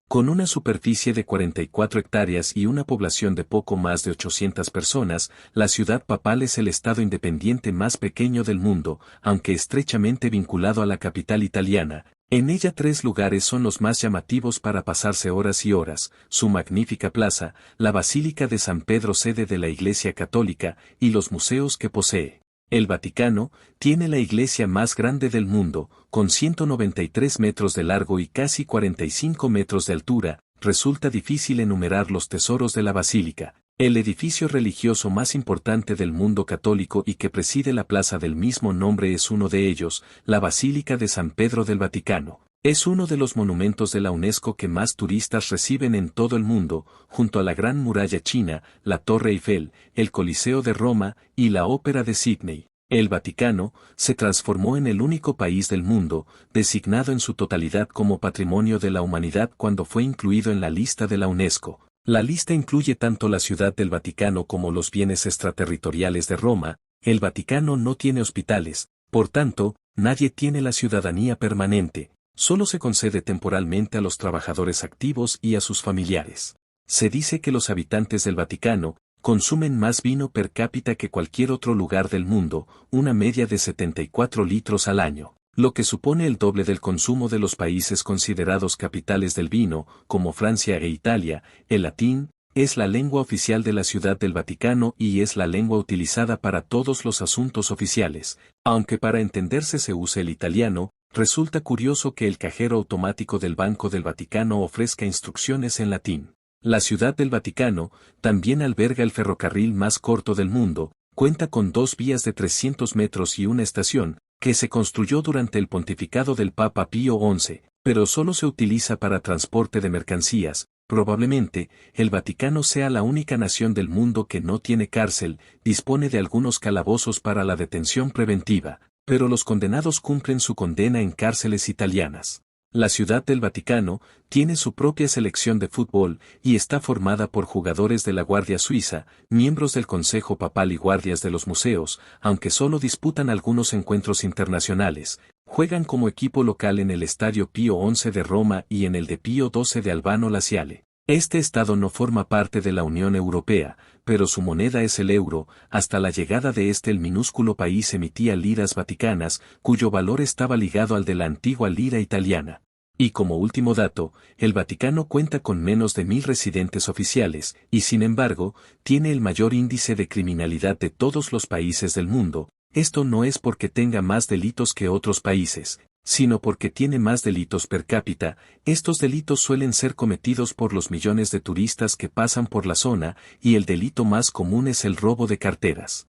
Con una superficie de 44 hectáreas y una población de poco más de 800 personas, la ciudad papal es el estado independiente más pequeño del mundo, aunque estrechamente vinculado a la capital italiana. En ella 3 lugares son los más llamativos para pasarse horas y horas: su magnífica plaza, la Basílica de San Pedro, sede de la Iglesia Católica, y los museos que posee. El Vaticano tiene la iglesia más grande del mundo, con 193 metros de largo y casi 45 metros de altura. Resulta difícil enumerar los tesoros de la basílica. El edificio religioso más importante del mundo católico y que preside la plaza del mismo nombre es uno de ellos, la Basílica de San Pedro del Vaticano. Es uno de los monumentos de la UNESCO que más turistas reciben en todo el mundo, junto a la Gran Muralla China, la Torre Eiffel, el Coliseo de Roma y la Ópera de Sídney. El Vaticano se transformó en el único país del mundo, designado en su totalidad como Patrimonio de la Humanidad cuando fue incluido en la lista de la UNESCO. La lista incluye tanto la Ciudad del Vaticano como los bienes extraterritoriales de Roma. El Vaticano no tiene hospitales, por tanto, nadie tiene la ciudadanía permanente. Solo se concede temporalmente a los trabajadores activos y a sus familiares. Se dice que los habitantes del Vaticano consumen más vino per cápita que cualquier otro lugar del mundo, una media de 74 litros al año, lo que supone el doble del consumo de los países considerados capitales del vino, como Francia e Italia. El latín es la lengua oficial de la Ciudad del Vaticano y es la lengua utilizada para todos los asuntos oficiales, aunque para entenderse se use el italiano. Resulta curioso que el cajero automático del Banco del Vaticano ofrezca instrucciones en latín. La Ciudad del Vaticano también alberga el ferrocarril más corto del mundo, cuenta con 2 vías de 300 metros y una estación, que se construyó durante el pontificado del Papa Pío XI, pero solo se utiliza para transporte de mercancías. Probablemente, el Vaticano sea la única nación del mundo que no tiene cárcel. Dispone de algunos calabozos para la detención preventiva, pero los condenados cumplen su condena en cárceles italianas. La Ciudad del Vaticano tiene su propia selección de fútbol y está formada por jugadores de la Guardia Suiza, miembros del Consejo Papal y guardias de los museos. Aunque solo disputan algunos encuentros internacionales, juegan como equipo local en el Estadio Pío XI de Roma y en el de Pío XII de Albano Laziale. Este estado no forma parte de la Unión Europea, pero su moneda es el euro. Hasta la llegada de el minúsculo país emitía liras vaticanas, cuyo valor estaba ligado al de la antigua lira italiana. Y como último dato, el Vaticano cuenta con menos de 1000 residentes oficiales, y sin embargo, tiene el mayor índice de criminalidad de todos los países del mundo. Esto no es porque tenga más delitos que otros países, sino porque tiene más delitos per cápita. Estos delitos suelen ser cometidos por los millones de turistas que pasan por la zona, y el delito más común es el robo de carteras.